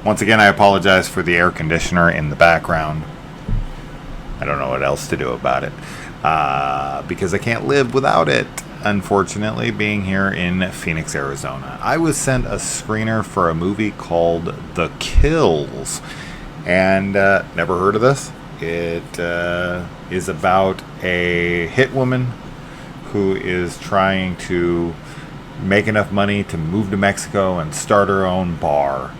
Once again, I apologize for the air conditioner in the background. I don't know what else to do about it because I can't live without it, unfortunately, being here in Phoenix, Arizona. I was sent a screener for a movie called The Kills, and never heard of this. It is about a hit woman who is trying to make enough money to move to Mexico and start her own bar.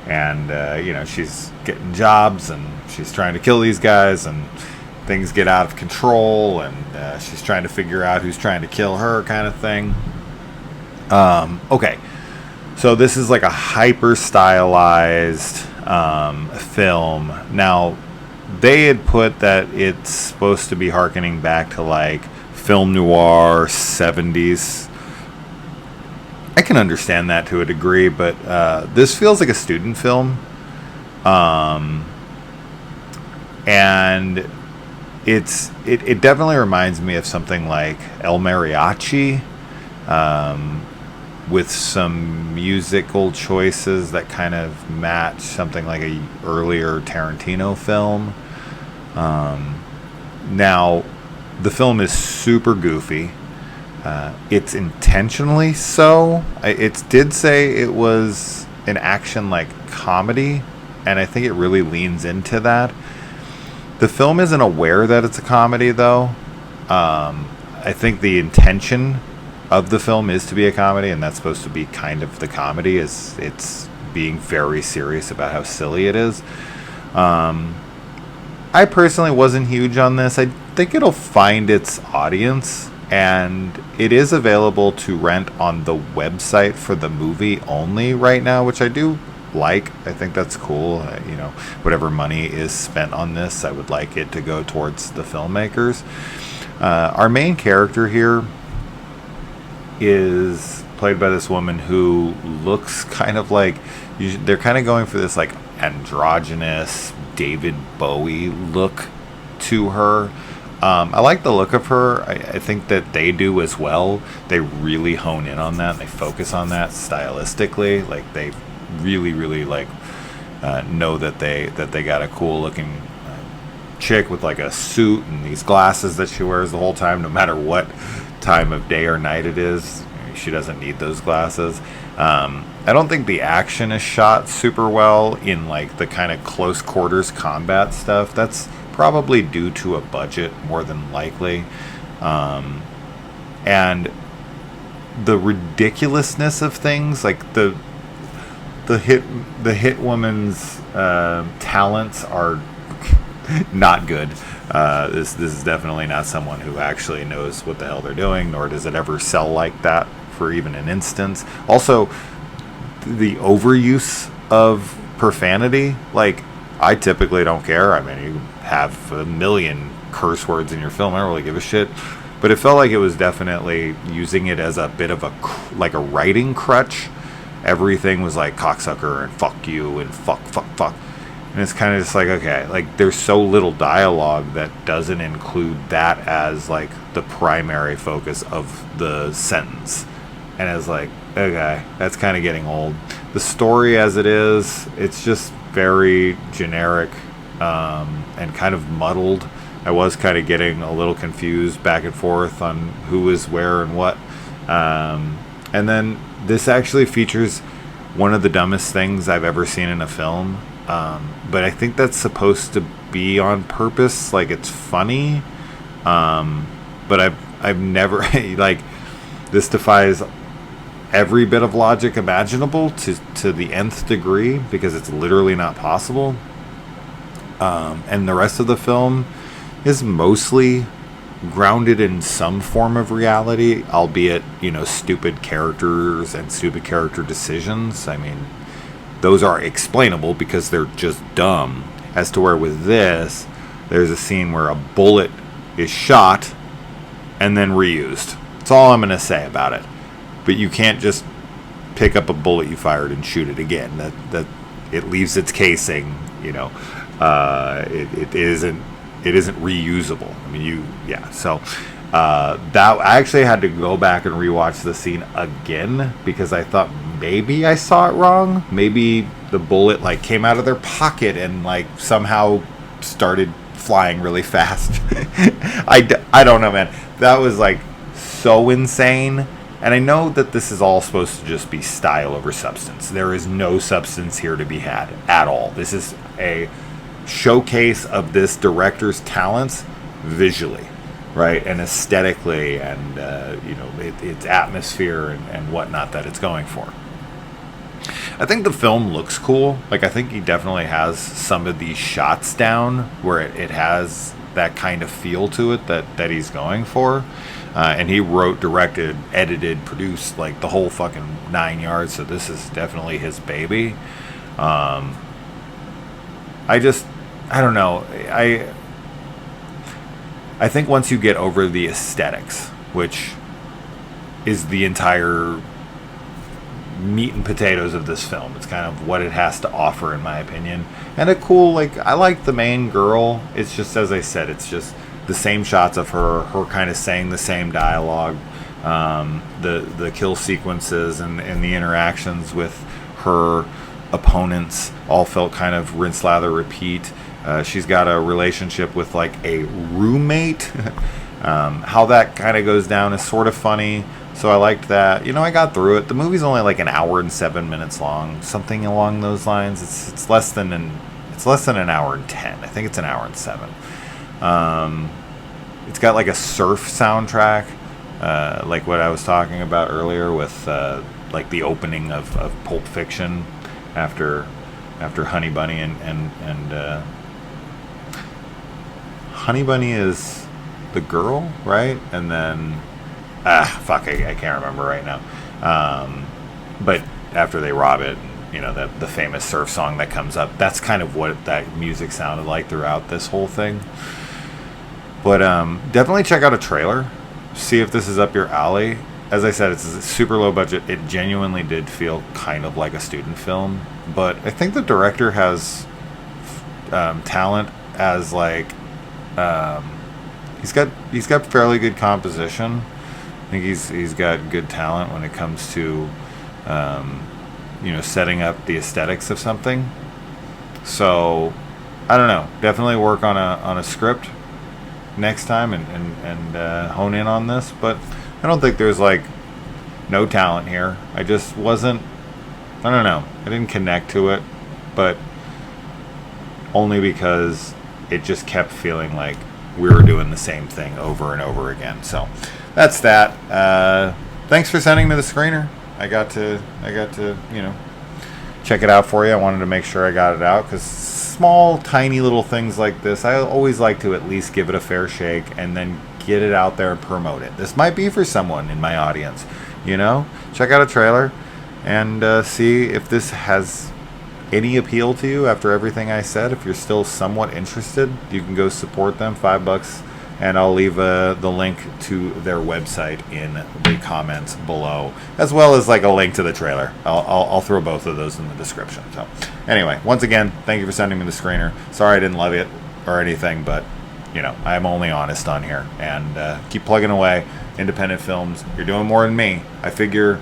And, she's getting jobs and she's trying to kill these guys and things get out of control and she's trying to figure out who's trying to kill her kind of thing. Okay. So this is like a hyper stylized film. Now, they had put that it's supposed to be hearkening back to like film noir 70s. I can understand that to a degree, but this feels like a student film. And it definitely reminds me of something like El Mariachi, with some musical choices that kind of match something like a earlier Tarantino film. Now, the film is super goofy. It's intentionally so. It did say it was an action like comedy, and I think it really leans into that. The film isn't aware that it's a comedy, though. I think the intention of the film is to be a comedy, and that's supposed to be kind of the comedy, is it's being very serious about how silly it is. I personally wasn't huge on this. I think it'll find its audience, and it is available to rent on the website for the movie only right now, which I do like. I think that's cool. Whatever money is spent on this, I would like it to go towards the filmmakers. Our main character here is played by this woman who looks kind of like, they're kind of going for this like androgynous David Bowie look to her. I like the look of her. I think that they do as well. They really hone in on that. And they focus on that stylistically. Like they really, really know that they got a cool looking chick with like a suit and these glasses that she wears the whole time, no matter what time of day or night it is. She doesn't need those glasses. I don't think the action is shot super well in like the kind of close quarters combat stuff. That's probably due to a budget more than likely. And the ridiculousness of things, like the hit woman's talents are not good. This is definitely not someone who actually knows what the hell they're doing, nor does it ever sell like that for even an instance. Also, the overuse of profanity, like, I typically don't care. I mean, you have a million curse words in your film, I don't really give a shit. But it felt like it was definitely using it as a bit of a writing crutch. Everything was like cocksucker and fuck you and fuck. And it's kind of just like, okay, like there's so little dialogue that doesn't include that as like the primary focus of the sentence. And it's like, okay, that's kind of getting old. The story as it is, it's just very generic and kind of muddled. I was kind of getting a little confused back and forth on who is where and what. And then this actually features one of the dumbest things I've ever seen in a film. But I think that's supposed to be on purpose. Like, it's funny. But I've never, like, this defies every bit of logic imaginable to the nth degree, because it's literally not possible. And the rest of the film is mostly grounded in some form of reality, albeit, stupid characters and stupid character decisions. I mean, those are explainable because they're just dumb. As to where with this, there's a scene where a bullet is shot and then reused. That's all I'm going to say about it. But you can't just pick up a bullet you fired and shoot it again. That it leaves its casing. It isn't reusable. I mean, So that I actually had to go back and rewatch the scene again because I thought maybe I saw it wrong. Maybe the bullet like came out of their pocket and like somehow started flying really fast. I don't know, man. That was like so insane. And I know that this is all supposed to just be style over substance. There is no substance here to be had at all. This is a showcase of this director's talents visually, right, and aesthetically, and its atmosphere and whatnot that it's going for. I think the film looks cool. Like, I think he definitely has some of these shots down where it has that kind of feel to it that he's going for. And he wrote, directed, edited, produced, like the whole fucking 9 yards. So this is definitely his baby. I don't know. I think once you get over the aesthetics, which is the entire meat and potatoes of this film, it's kind of what it has to offer, in my opinion. And I like the main girl. It's just, as I said, it's just the same shots of her kind of saying the same dialogue, the kill sequences and the interactions with her opponents all felt kind of rinse, lather, repeat. She's got a relationship with like a roommate. How that kind of goes down is sort of funny, so I liked that. I got through it. The movie's only like an hour and 7 minutes long, something along those lines. It's less than an hour and 10. I think it's an hour and 7. It's got like a surf soundtrack, like what I was talking about earlier with like the opening of Pulp Fiction after Honey Bunny and Honey Bunny is the girl, right? And then I can't remember right now. But after they rob it, the famous surf song that comes up, that's kind of what that music sounded like throughout this whole thing. But definitely check out a trailer, see if this is up your alley. As I said, it's super low budget. It genuinely did feel kind of like a student film, but I think the director has talent as like he's got fairly good composition. I think he's got good talent when it comes to setting up the aesthetics of something. So I don't know. Definitely work on a script next time and hone in on this. But I don't think there's like no talent here. I just wasn't. I don't know. I didn't connect to it, but only because it just kept feeling like we were doing the same thing over and over again. So that's that. Thanks for sending me the screener. I got to check it out for you. I wanted to make sure I got it out because small, tiny little things like this, I always like to at least give it a fair shake and then get it out there and promote it. This might be for someone in my audience. Check out a trailer and see if this has any appeal to you after everything I said. If you're still somewhat interested, you can go support them, $5, and I'll leave the link to their website in the comments below, as well as like a link to the trailer. I'll throw both of those in the description. So anyway, once again, thank you for sending me the screener. Sorry I didn't love it or anything, but I'm only honest on here, and keep plugging away. Independent films, you're doing more than me. I figure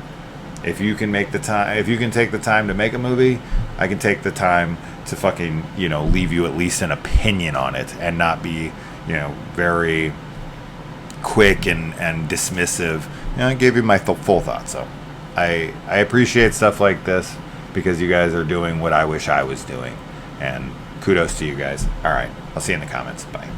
if you can take the time to make a movie, I can take the time to fucking leave you at least an opinion on it and not be very quick and dismissive. I gave you my full thoughts. So I appreciate stuff like this because you guys are doing what I wish I was doing, and kudos to you guys. All right, I'll see you in the comments. Bye.